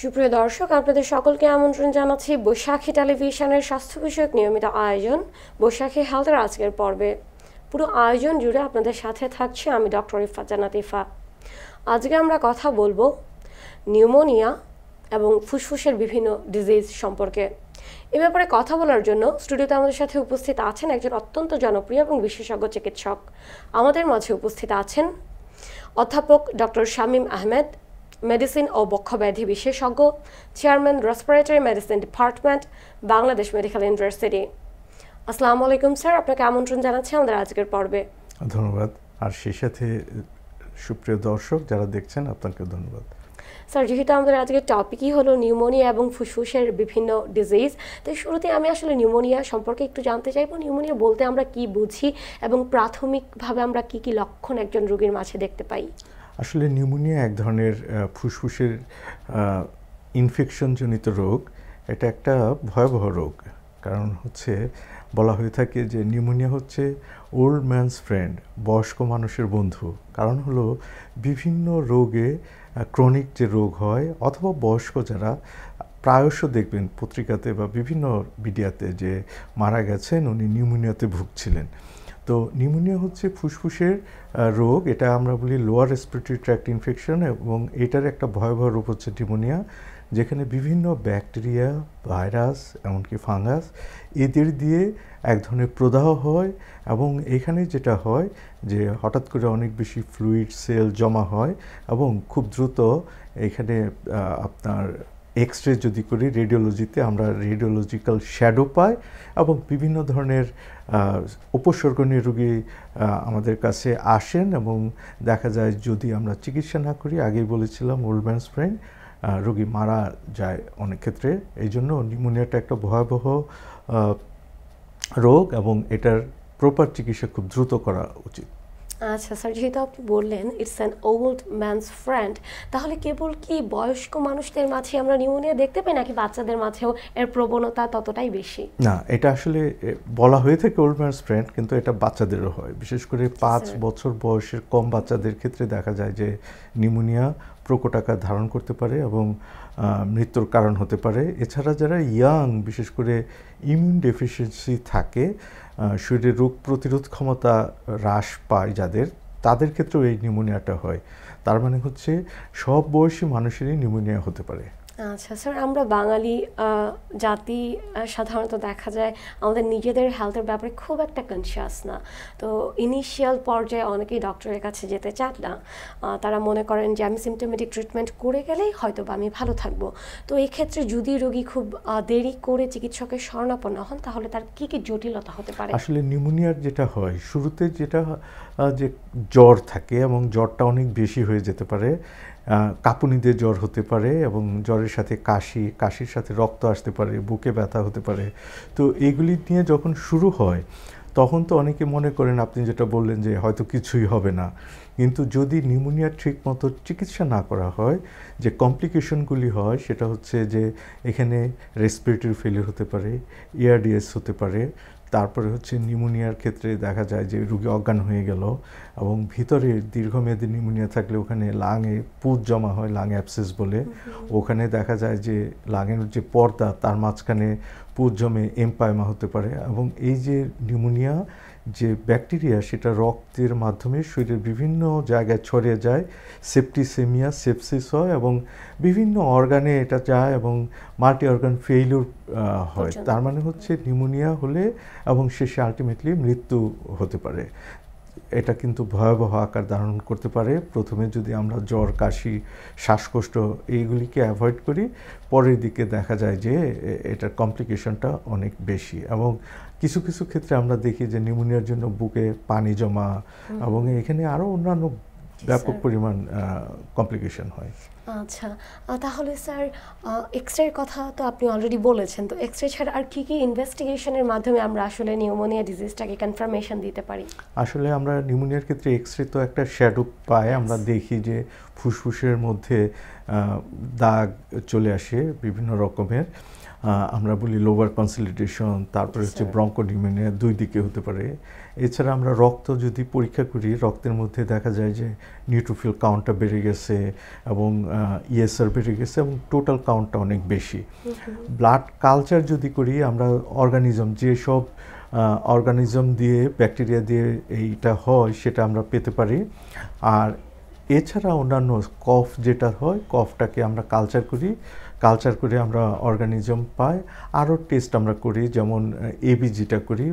সুপ্রিয় দর্শক, আপনাদের সকলকে আমন্ত্রণ জানাচ্ছি বৈশাখী টেলিভিশনের স্বাস্থ্য বিষয়ক নিয়মিত আয়োজন বৈশাখী হেলথের আজকের পর্বে। পুরো আয়োজন জুড়ে আপনাদের সাথে থাকছে আমি ডক্টর ইফা জান্নাত ইফা। আজকে আমরা কথা বলবো নিউমোনিয়া এবং ফুসফুসের বিভিন্ন ডিজিজ সম্পর্কে। এ ব্যাপারে কথা বলার জন্য স্টুডিওতে আমাদের সাথে উপস্থিত আছেন একজন অত্যন্ত জনপ্রিয় এবং বিশেষজ্ঞ চিকিৎসক। আমাদের মাঝে উপস্থিত আছেন অধ্যাপক ডক্টর শামীম আহমেদ, মেডিসিন ও বক্ষব্যাধি বিশেষজ্ঞ, chairman respiratory medicine department, Bangladesh medical university. আসসালামু আলাইকুম স্যার, আপনাকে আমন্ত্রণ জানাচ্ছি আমাদের আজকের পর্বে। ধন্যবাদ। আর সেই সাথে সুপ্রিয় দর্শক যারা দেখছেন আপনাকে ধন্যবাদ। স্যার, যেহেতু আমাদের আজকের টপিকই হলো নিউমোনিয়া এবং ফুসফুসের বিভিন্ন ডিজিজ, তাই শুরুতে আমি আসলে নিউমোনিয়া সম্পর্কে একটু জানতে চাইবো। নিউমোনিয়া বলতে আমরা কি বুঝি এবং প্রাথমিকভাবে আমরা কি কি লক্ষণ একজন রোগীর মাঝে দেখতে পাই? আসলে নিউমোনিয়া এক ধরনের ফুসফুসের ইনফেকশনজনিত রোগ। এটা একটা ভয়াবহ রোগ, কারণ হচ্ছে বলা হয়ে থাকে যে নিউমোনিয়া হচ্ছে ওল্ড ম্যানস ফ্রেন্ড, বয়স্ক মানুষের বন্ধু। কারণ হলো বিভিন্ন রোগে, ক্রনিক যে রোগ হয় অথবা বয়স্ক যারা, প্রায়শ দেখবেন পত্রিকাতে বা বিভিন্ন মিডিয়াতে যে মারা গেছেন উনি নিউমোনিয়াতে ভুগছিলেন। তো নিউমোনিয়া হচ্ছে ফুসফুসের রোগ, এটা আমরা বলি লোয়ার রেসপিরেটরি ট্র্যাক্ট ইনফেকশন, এবং এটার একটা ভয়াবহ রূপ হচ্ছে নিউমোনিয়া, যেখানে বিভিন্ন ব্যাকটেরিয়া, ভাইরাস, এমনকি ফাঙ্গাস এদের দিয়ে এক ধরনের প্রদাহ হয়। এবং এখানে যেটা হয় যে হঠাৎ করে অনেক বেশি ফ্লুইড সেল জমা হয় এবং খুব দ্রুত এখানে আপনার এক্স-রে যদি করি, রেডিওলজিতে আমরা রেডিওলজিক্যাল শ্যাডো পাই এবং বিভিন্ন ধরনের উপসর্গ নিয়ে রোগী আমাদের কাছে আসেন এবং দেখা যায় যদি আমরা চিকিৎসা না করি, আগেই বলেছিলাম ওল্ড ম্যানস ফ্রেন্ড, রোগী মারা যায় অনেক ক্ষেত্রে। এই জন্য নিউমোনিয়াটা একটা ভয়াবহ রোগ এবং এটার প্রপার চিকিৎসা খুব দ্রুত করা উচিত। আচ্ছা স্যার, যেহেতু আপনি বললেন it's an old man's friend, তাহলে কেবল কি বয়স্ক মানুষদের মাঝে আমরা নিউমোনিয়া দেখতে পাই নাকি বাচ্চাদের মাঝেও এর প্রবণতা ততটাই বেশি? না, এটা আসলে বলা হয়ে থাকে ওল্ড ম্যানস ফ্রেন্ড, কিন্তু এটা বাচ্চাদেরও হয়। বিশেষ করে 5 বছর বয়সের কম বাচ্চাদের ক্ষেত্রে দেখা যায় যে নিউমোনিয়া প্রকট আকার ধারণ করতে পারে এবং মৃত্যুর কারণ হতে পারে। এছাড়া যারা ইয়াং, বিশেষ করে ইমিউন ডেফিসিয়েন্সি থাকে, শরীরের রোগ প্রতিরোধ ক্ষমতা হ্রাস পায় যাদের, তাদের ক্ষেত্রেও এই নিউমোনিয়াটা হয়। তার মানে হচ্ছে সব বয়সী মানুষেরই নিউমোনিয়া হতে পারে। আচ্ছা স্যার, আমরা বাঙালি জাতি সাধারণত দেখা যায় আমাদের নিজেদের হেলথের ব্যাপারে খুব একটা কনসিয়াস না। তো ইনিশিয়াল পর্যায়ে অনেকেই ডক্টরের কাছে যেতে চান না। তারা মনে করেন যে আমি সিমটোমেটিক ট্রিটমেন্ট করে গেলেই হয়তো বা আমি ভালো থাকবো। তো এই ক্ষেত্রে যদি রোগী খুব দেরি করে চিকিৎসকের শরণাপন্ন হন, তাহলে তার কী কী জটিলতা হতে পারে? আসলে নিউমোনিয়ার যেটা হয় শুরুতে, যেটা যে জ্বর থাকে এবং জ্বরটা অনেক বেশি হয়ে যেতে পারে, কাঁপুনিতে জ্বর হতে পারে এবং জ্বরের সাথে কাশির সাথে রক্ত আসতে পারে, বুকে ব্যথা হতে পারে। তো এগুলি নিয়ে যখন শুরু হয় তখন তো অনেকে মনে করেন, আপনি যেটা বললেন যে হয়তো কিছুই হবে না, কিন্তু যদি নিউমোনিয়ার ঠিক মতো চিকিৎসা না করা হয়, যে কমপ্লিকেশনগুলি হয় সেটা হচ্ছে যে এখানে রেসপিরেটরি ফেলিয়ার হতে পারে, এআরডিএস হতে পারে। তারপরে হচ্ছে নিউমোনিয়ার ক্ষেত্রে দেখা যায় যে রোগী অজ্ঞান হয়ে গেল এবং ভিতরে দীর্ঘমেয়াদী নিউমোনিয়া থাকলে ওখানে লাঙে পুঁজ জমা হয়, লাং অ্যাবসেস বলে। ওখানে দেখা যায় যে লাঙের যে পর্দা তার মাঝখানে পুঁজ জমে এমপাইমা হতে পারে। এবং এই যে নিউমোনিয়া যে ব্যাকটেরিয়া, সেটা রক্তের মাধ্যমে শরীরের বিভিন্ন জায়গায় ছড়িয়ে যায়, সেপ্টিসেমিয়া, সেপসিস হয় এবং বিভিন্ন অর্গানে এটা যায় এবং মাল্টি অর্গান ফেইলিউর হয়। তার মানে হচ্ছে নিউমোনিয়া হলে এবং শেষে আলটিমেটলি মৃত্যু হতে পারে। এটা কিন্তু ভয়াবহ আকার ধারণ করতে পারে। প্রথমে যদি আমরা জ্বর, কাশি, শ্বাসকষ্ট এইগুলিকে অ্যাভয়েড করি, পরের দিকে দেখা যায় যে এটার কমপ্লিকেশনটা অনেক বেশি। এবং কিছু কিছু ক্ষেত্রে আমরা দেখি যে নিউমোনিয়ার জন্য বুকে পানি জমা এবং এখানে আরও অন্যান্য ব্যাপক পরিমাণ কমপ্লিকেশন হয়। আচ্ছা, তাহলে স্যার এক্স-রের কথা তো আপনি অলরেডি বলেছেন। তো এক্স-রে ছাড়া আর কি কি ইনভেস্টিগেশনের মাধ্যমে আমরা আসলে নিউমোনিয়া ডিজিজটাকে কনফার্মেশন দিতে পারি? আসলে আমরা নিউমোনিয়ার ক্ষেত্রে এক্স-রে তো একটা শ্যাডো পাই, আমরা দেখি যে ফুসফুসের মধ্যে দাগ চলে আসে বিভিন্ন রকমের। আমরা বলি লোভার কনসলিডেশন, তারপরে হচ্ছে ব্রঙ্কোনিউমোনিয়া, দুই দিকে হতে পারে। এছাড়া আমরা রক্ত যদি পরীক্ষা করি, রক্তের মধ্যে দেখা যায় যে নিউট্রোফিল কাউন্টটা বেড়ে গেছে এবং ইএসআর বেড়ে গেছে এবং টোটাল কাউন্টটা অনেক বেশি। ব্লাড কালচার যদি করি আমরা অর্গানিজম, যেসব অর্গানিজম দিয়ে, ব্যাকটেরিয়া দিয়ে এইটা হয় সেটা আমরা পেতে পারি। আর এছাড়া অন্যান্য কফ যেটা হয়, কফটাকে আমরা কালচার করি, কালচার করে আমরা অর্গানিজম পাই। আরও টেস্ট আমরা করি, যেমন এবিজিটা করি,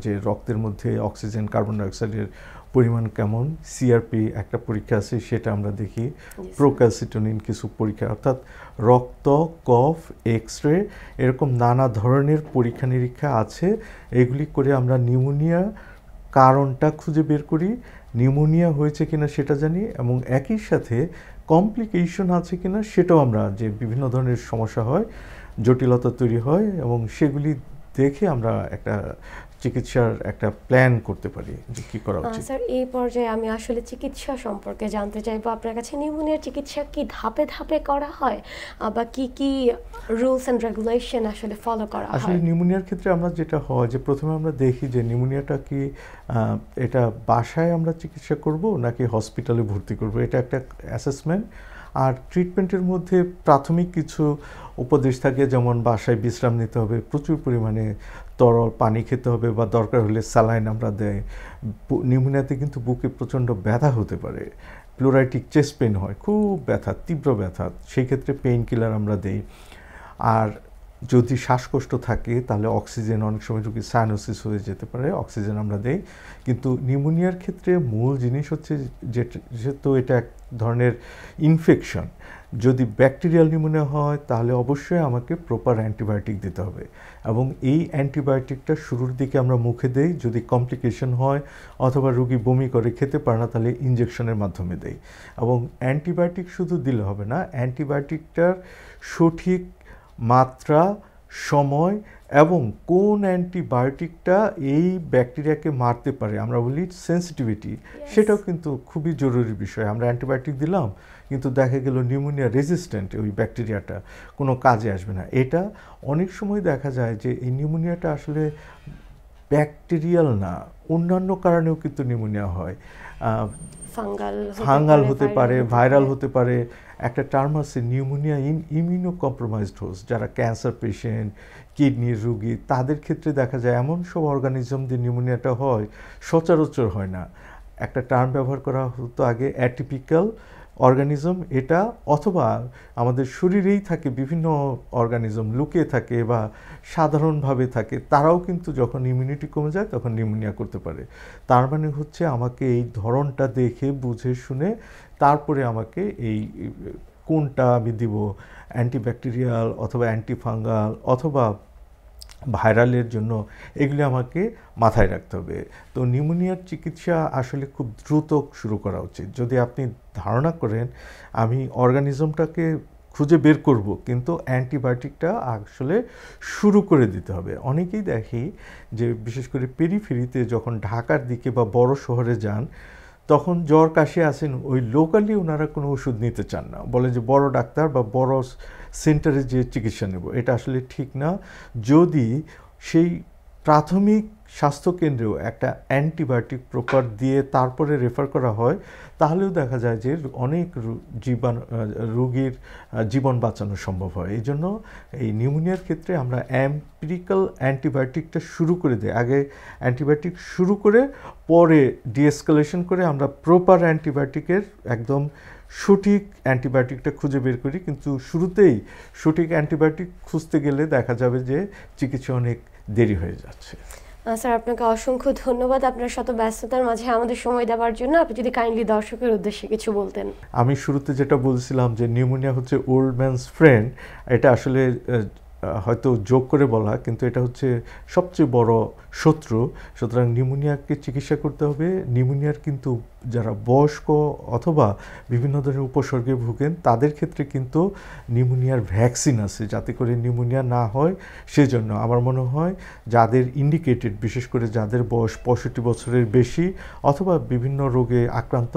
যে রক্তের মধ্যে অক্সিজেন, কার্বন ডাইঅক্সাইডের পরিমাণ কেমন, সিআরপি একটা পরীক্ষা আছে সেটা আমরা দেখি, প্রোক্যালসিটোনিন কিছু পরীক্ষা, অর্থাৎ রক্ত, কফ, এক্স রে, এরকম নানা ধরনের পরীক্ষা নিরীক্ষা আছে। এগুলি করে আমরা নিউমোনিয়া কারণটা খুঁজে বের করি, নিউমোনিয়া হয়েছে কিনা সেটা জানি, এবং একই সাথে কমপ্লিকেশন আছে কিনা সেটাও আমরা, যে বিভিন্ন ধরনের সমস্যা হয়, জটিলতা তৈরি হয়, এবং সেগুলি দেখে আমরা একটা চিকিৎসার একটা প্ল্যান করতে পারি যে কী করা উচিত। স্যার, এই পর্যায়ে আমি আসলে চিকিৎসা সম্পর্কে জানতে চাইবো আপনার কাছে। নিউমোনিয়ার চিকিৎসা কি ধাপে ধাপে করা হয়, বা কি কি রুলস অ্যান্ড রেগুলেশন আসলে ফলো করা হয়? আসলে নিউমোনিয়ার ক্ষেত্রে আমরা যেটা হয় যে প্রথমে আমরা দেখি যে নিউমোনিয়াটা কি এটা বাসায় আমরা চিকিৎসা করব নাকি হসপিটালে ভর্তি করব, এটা একটা অ্যাসেসমেন্ট। আর ট্রিটমেন্টের মধ্যে প্রাথমিক কিছু উপদেশ থাকে, যেমন বাসায় বিশ্রাম নিতে হবে, প্রচুর পরিমাণে তরল পানি খেতে হবে, বা দরকার হলে স্যালাইন আমরা দেয়। নিউমোনিয়াতে কিন্তু বুকে প্রচণ্ড ব্যথা হতে পারে, প্লুরাইটিক চেস্ট পেন হয়, খুব ব্যথা, তীব্র ব্যথা, সেই ক্ষেত্রে পেইন কিলার আমরা দেই। আর যদি শ্বাসকষ্ট থাকে তাহলে অক্সিজেন, অনেক সময় রোগী সাইনোসিস হয়ে যেতে পারে, অক্সিজেন আমরা দেই। কিন্তু নিউমোনিয়ার ক্ষেত্রে মূল জিনিস হচ্ছে যেহেতু এটা এক ধরনের ইনফেকশন, যদি ব্যাকটেরিয়াল নিউমোনিয়া হয় তাহলে অবশ্যই আমাকে প্রপার অ্যান্টিবায়োটিক দিতে হবে, এবং এই অ্যান্টিবায়োটিকটা শুরুর দিকে আমরা মুখে দেই। যদি কমপ্লিকেশন হয় অথবা রোগী বমি করে, খেতে পারে না, তাহলে ইনজেকশনের মাধ্যমে দেই। এবং অ্যান্টিবায়োটিক শুধু দিলে হবে না, অ্যান্টিবায়োটিকটার সঠিক মাত্রা, সময় এবং কোন অ্যান্টিবায়োটিকটা এই ব্যাকটেরিয়াকে মারতে পারে, আমরা বলি সেন্সিটিভিটি, সেটাও কিন্তু খুবই জরুরি বিষয়। আমরা অ্যান্টিবায়োটিক দিলাম কিন্তু দেখা গেল নিউমোনিয়া রেজিস্ট্যান্ট, ওই ব্যাকটেরিয়াটা কোনো কাজে আসবে না। এটা অনেক সময় দেখা যায় যে এই নিউমোনিয়াটা আসলে ব্যাকটেরিয়াল না, অন্যান্য কারণেও কিন্তু নিউমোনিয়া হয়। ফাঙ্গাল হতে পারে, ভাইরাল হতে পারে। একটা টার্ম আছে pneumonia in immuno compromised host, যারা ক্যান্সার পেশেন্ট, কিডনির রোগী, তাদের ক্ষেত্রে দেখা যায় এমন সব অর্গানিজম দিয়ে নিউমোনিয়াটা হয়, সচরাচর হয় না। একটা টার্ম ব্যবহার করা হতো আগে, অ্যাটিপিক্যাল অর্গানিজম, এটা অথবা আমাদের শরীরেই থাকে বিভিন্ন অর্গানিজম, লুকিয়ে থাকে বা সাধারণভাবে থাকে, তারাও কিন্তু যখন ইমিউনিটি কমে যায় তখন নিউমোনিয়া করতে পারে। তার মানে হচ্ছে আমাকে এই ধরনটা দেখে বুঝে শুনে তারপরে আমাকে এই কোনটা আমি দিব, অ্যান্টিব্যাকটেরিয়াল অথবা অ্যান্টিফাঙ্গাল অথবা ভাইরালের জন্য, এগুলি আমাকে মাথায় রাখতে হবে। তো নিউমোনিয়ার চিকিৎসা আসলে খুব দ্রুত শুরু করা উচিত। যদি আপনি ধারণা করেন আমি অর্গানিজমটাকে খুঁজে বের করব, কিন্তু অ্যান্টিবায়োটিকটা আসলে শুরু করে দিতে হবে। অনেকেই দেখি যে বিশেষ করে পেরিফেরিতে যখন ঢাকার দিকে বা বড় শহরে যান, তখন জ্বর কাশি আসেন, ওই লোকালি ওনারা কোনো ওষুধ নিতে চান না, বলে যে বড় ডাক্তার বা বড় সেন্টারে যে চিকিৎসা নেব। এটা আসলে ঠিক না। যদি সেই প্রাথমিক স্বাস্থ্যকেন্দ্রেও একটা অ্যান্টিবায়োটিক প্রপার দিয়ে তারপরে রেফার করা হয়, তাহলেও দেখা যায় যে অনেক রোগীর জীবন বাঁচানো সম্ভব হয়। এই জন্য এই নিউমোনিয়ার ক্ষেত্রে আমরা এম্পিরিক্যাল অ্যান্টিবায়োটিকটা শুরু করে দিই, আগে অ্যান্টিবায়োটিক শুরু করে পরে ডিএসকেলেশন করে আমরা প্রপার অ্যান্টিবায়োটিকের একদম সঠিক অ্যান্টিবায়োটিকটা খুঁজে বের করি। কিন্তু শুরুতেই সঠিক অ্যান্টিবায়োটিক খুঁজতে গেলে দেখা যাবে যে চিকিৎসা অনেক দেরি হয়ে যাচ্ছে। স্যার, আপনাকে অসংখ্য ধন্যবাদ আপনার শত ব্যস্ততার মাঝে আমাদের সময় দেওয়ার জন্য। আপনি যদি কাইন্ডলি দর্শকের উদ্দেশ্যে কিছু বলতেন। আমি শুরুতে যেটা বলছিলাম যে নিউমোনিয়া হচ্ছে ওল্ড ম্যানস ফ্রেন্ড, এটা আসলে হয়তো যোগ করে বলা, কিন্তু এটা হচ্ছে সবচেয়ে বড় শত্রু। সুতরাং নিউমোনিয়াকে চিকিৎসা করতে হবে। নিউমোনিয়ার কিন্তু যারা বয়স্ক অথবা বিভিন্ন ধরনের উপসর্গে ভুগেন, তাদের ক্ষেত্রে কিন্তু নিউমোনিয়ার ভ্যাকসিন আছে, যাতে করে নিউমোনিয়া না হয়। সেজন্য আমার মনে হয় যাদের ইন্ডিকেটেড, বিশেষ করে যাদের বয়স 65 বছরের বেশি অথবা বিভিন্ন রোগে আক্রান্ত,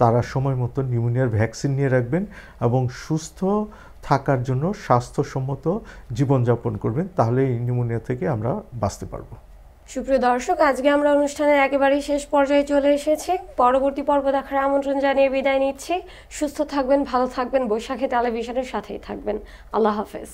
তারা সময় মতো নিউমোনিয়ার ভ্যাকসিন নিয়ে রাখবেন এবং সুস্থ থাকার জন্য স্বাস্থ্যসম্মত জীবনযাপন করবেন, তাহলে এই নিউমোনিয়া থেকে আমরা বাঁচতে পারবো। সুপ্রিয় দর্শক, আজকে আমরা অনুষ্ঠানের একেবারেই শেষ পর্যায়ে চলে এসেছি। পরবর্তী পর্ব দেখার আমন্ত্রণ জানিয়ে বিদায় নিচ্ছি। সুস্থ থাকবেন, ভালো থাকবেন, বৈশাখী টেলিভিশনের সাথেই থাকবেন। আল্লাহ হাফেজ।